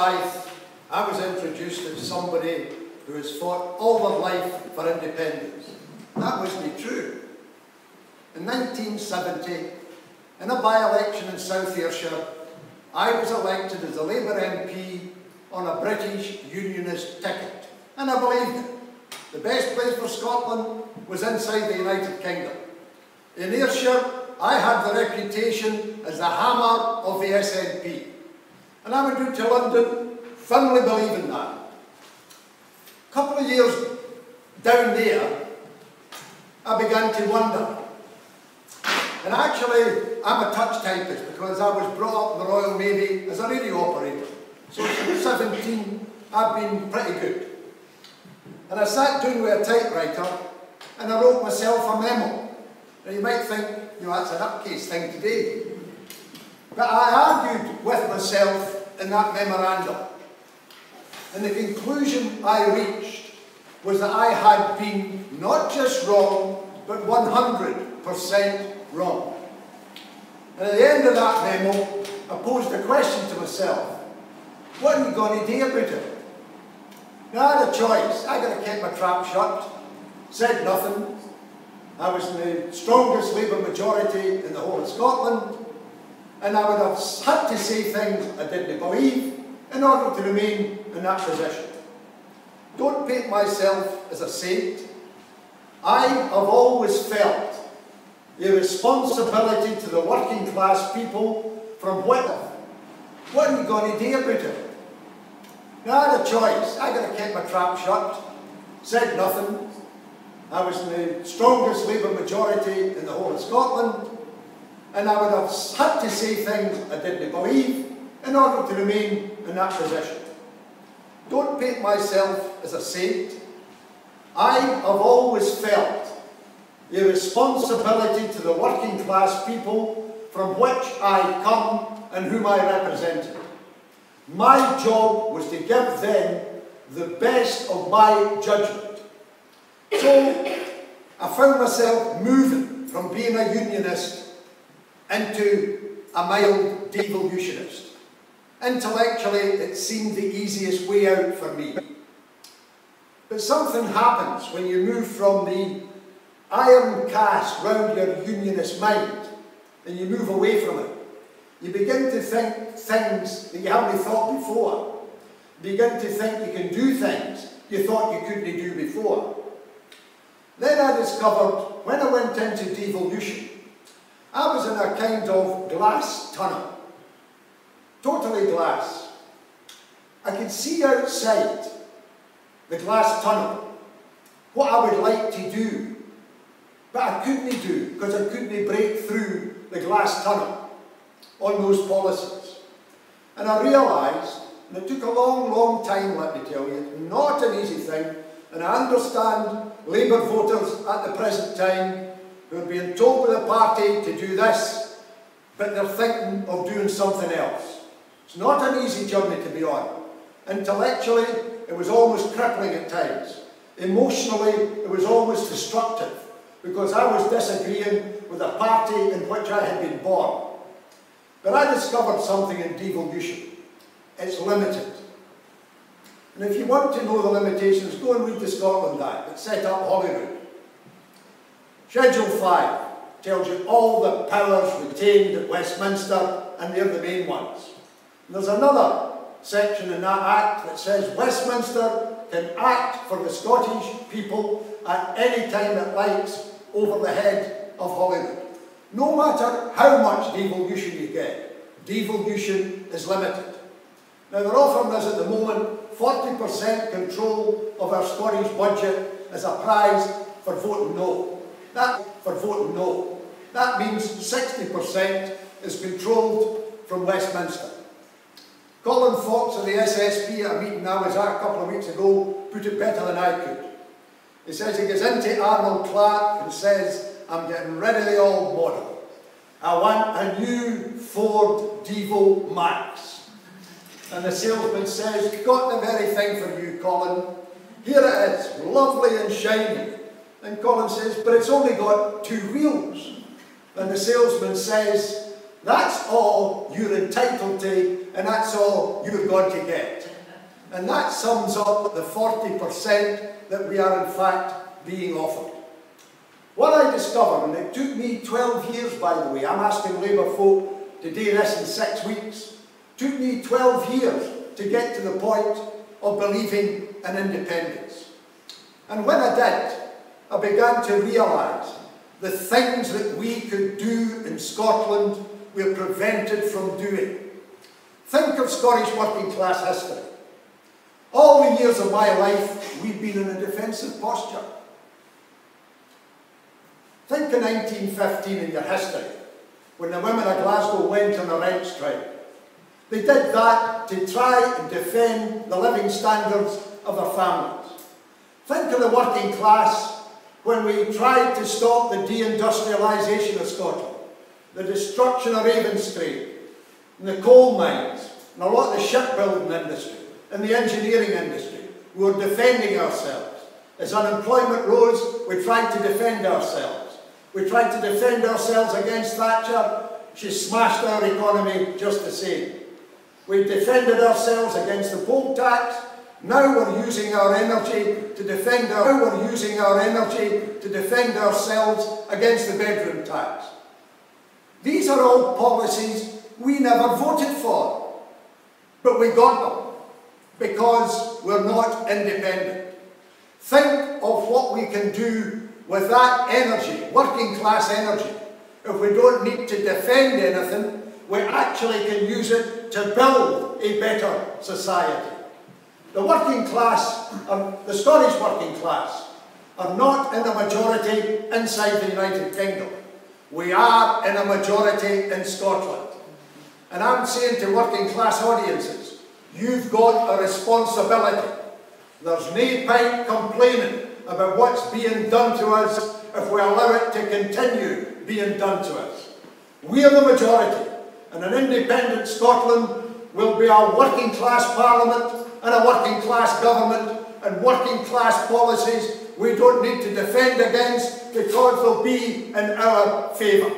Forsyth, I was introduced as somebody who has fought all their life for independence. That wasn't true. In 1970, in a by-election in South Ayrshire, I was elected as a Labour MP on a British Unionist ticket. And I believed it. The best place for Scotland was inside the United Kingdom. In Ayrshire, I had the reputation as the hammer of the SNP. And I went out to London firmly believing that. A couple of years down there, I began to wonder. And actually, I'm a touch typist because I was brought up in the Royal Navy as a radio operator. So since 17, I've been pretty good. And I sat down with a typewriter and I wrote myself a memo. Now you might think, you know, that's an upcase thing today. But I argued with myself in that memorandum. And the conclusion I reached was that I had been not just wrong, but 100% wrong. And at the end of that memo, I posed a question to myself. What are you going to do about it? Now I had a choice. I got to keep my trap shut. Said nothing. I was in the strongest Labour majority in the whole of Scotland. And I would have had to say things I didn't believe in order to remain in that position. Don't paint myself as a saint. I have always felt the responsibility to the working class people from Whittle. What are you going to do about it? Now I had a choice. I got to keep my trap shut. Said nothing. I was in the strongest Labour majority in the whole of Scotland. And I would have had to say things I didn't believe in order to remain in that position. Don't paint myself as a saint. I have always felt the responsibility to the working class people from which I come and whom I represented. My job was to give them the best of my judgment. So I found myself moving from being a unionist into a mild devolutionist. Intellectually, it seemed the easiest way out for me. But something happens when you move from the iron cast round your unionist mind and you move away from it. You begin to think things that you haven't thought before. You begin to think you can do things you thought you couldn't do before. Then I discovered, when I went into devolution, I was in a kind of glass tunnel. Totally glass. I could see outside the glass tunnel what I would like to do, but I couldn't do because I couldn't break through the glass tunnel on those policies. And I realised, and it took a long, long time, let me tell you, it's not an easy thing, and I understand Labour voters at the present time who are being told by the party to do this, but they're thinking of doing something else. It's not an easy journey to be on. Intellectually, it was almost crippling at times. Emotionally, it was almost destructive, because I was disagreeing with the party in which I had been born. But I discovered something in devolution. It's limited. And if you want to know the limitations, go and read the Scotland Act that set up Holyrood. Schedule 5 tells you all the powers retained at Westminster, and they're the main ones. And there's another section in that Act that says Westminster can act for the Scottish people at any time it likes over the head of Holyrood. No matter how much devolution you get, devolution is limited. Now they're offering us at the moment 40% control of our Scottish budget as a prize for voting no. That means 60% is controlled from Westminster. Colin Fox of the SSP at a meeting I was at a couple of weeks ago put it better than I could. He says he goes into Arnold Clark and says, I'm getting rid of the old model. I want a new Ford Devo Max. And the salesman says, got the very thing for you, Colin. Here it is, lovely and shiny. And Colin says, but it's only got 2 wheels. And the salesman says, that's all you're entitled to, and that's all you're going to get. And that sums up the 40% that we are in fact being offered. What I discovered, and it took me 12 years by the way, I'm asking Labour folk to do this in 6 weeks, took me 12 years to get to the point of believing in independence. And when I did, I began to realise the things that we could do in Scotland we're prevented from doing. Think of Scottish working class history. All the years of my life, we've been in a defensive posture. Think of 1915 in your history, when the women of Glasgow went on a rent strike. They did that to try and defend the living standards of their families. Think of the working class when we tried to stop the deindustrialisation of Scotland, the destruction of Ravenscraig, and the coal mines, and a lot of the shipbuilding industry, and the engineering industry. We were defending ourselves. As unemployment rose, we tried to defend ourselves. We tried to defend ourselves against Thatcher. She smashed our economy just the same. We defended ourselves against the poll tax. Now we're using our energy to defend ourselves against the bedroom tax. These are all policies we never voted for, but we got them because we're not independent. Think of what we can do with that energy, working class energy. If we don't need to defend anything, we actually can use it to build a better society. The working class, the Scottish working class, are not in a majority inside the United Kingdom. We are in a majority in Scotland. And I'm saying to working class audiences, you've got a responsibility. There's no point complaining about what's being done to us if we allow it to continue being done to us. We are the majority, and an independent Scotland will be a working class parliament and a working class government and working class policies we don't need to defend against because they'll be in our favour.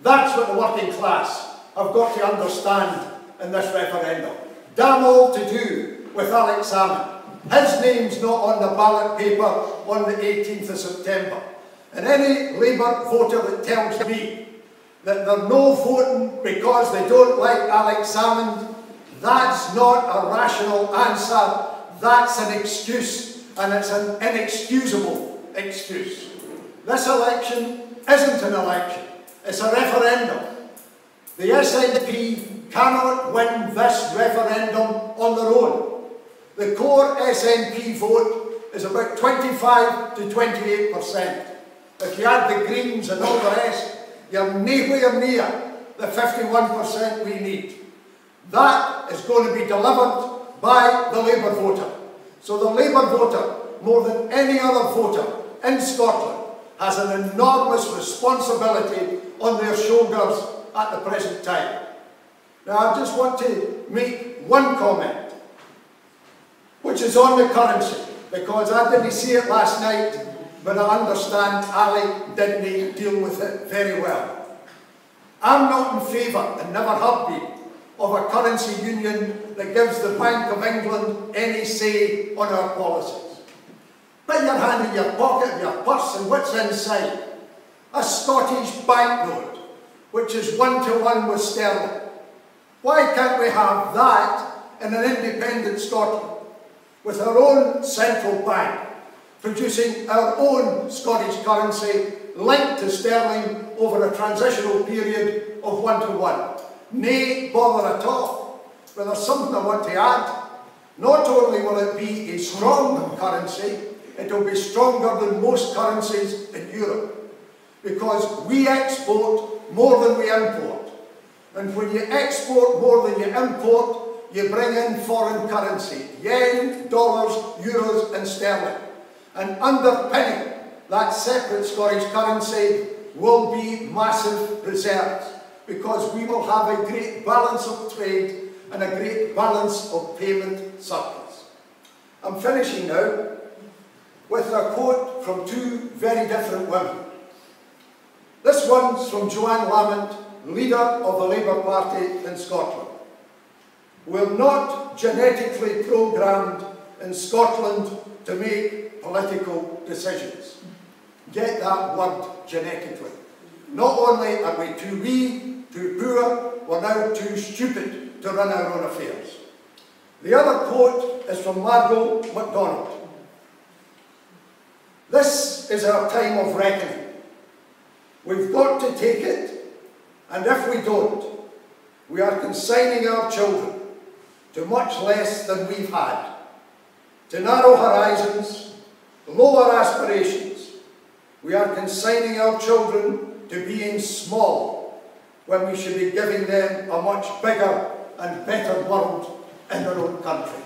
That's what the working class have got to understand in this referendum. Damn all to do with Alex Salmond. His name's not on the ballot paper on the 18th of September. And any Labour voter that tells me that they're no voting because they don't like Alex Salmond, that's not a rational answer. That's an excuse, and it's an inexcusable excuse. This election isn't an election, it's a referendum. The SNP cannot win this referendum on their own. The core SNP vote is about 25 to 28%. If you add the Greens and all the rest, you're nowhere near the 51% we need. That is going to be delivered by the Labour voter. So the Labour voter, more than any other voter in Scotland, has an enormous responsibility on their shoulders at the present time. Now I just want to make one comment, which is on the currency, because I didn't see it last night, but I understand Ali didn't deal with it very well. I'm not in favour, and never have been, of a currency union that gives the Bank of England any say on our policies. Put your hand in your pocket, your purse, and what's inside? A Scottish banknote, which is 1-to-1 with sterling. Why can't we have that in an independent Scotland, with our own central bank, producing our own Scottish currency linked to sterling over a transitional period of 1-to-1? Nay bother at all. But there's something I want to add. Not only will it be a strong currency, it will be stronger than most currencies in Europe, because we export more than we import. And when you export more than you import, you bring in foreign currency, yen, dollars, euros and sterling. And underpinning that separate Scottish currency will be massive reserves, because we will have a great balance of trade and a great balance of payment surplus. I'm finishing now with a quote from two very different women. This one's from Joanne Lamont, leader of the Labour Party in Scotland. We're not genetically programmed in Scotland to make political decisions. Get that word, genetically. Not only are we too wee, too poor, we're now too stupid to run our own affairs. The other quote is from Margot MacDonald. This is our time of reckoning. We've got to take it, and if we don't, we are consigning our children to much less than we've had, to narrow horizons, lower aspirations. We are consigning our children to being small when we should be giving them a much bigger and better world in their own country.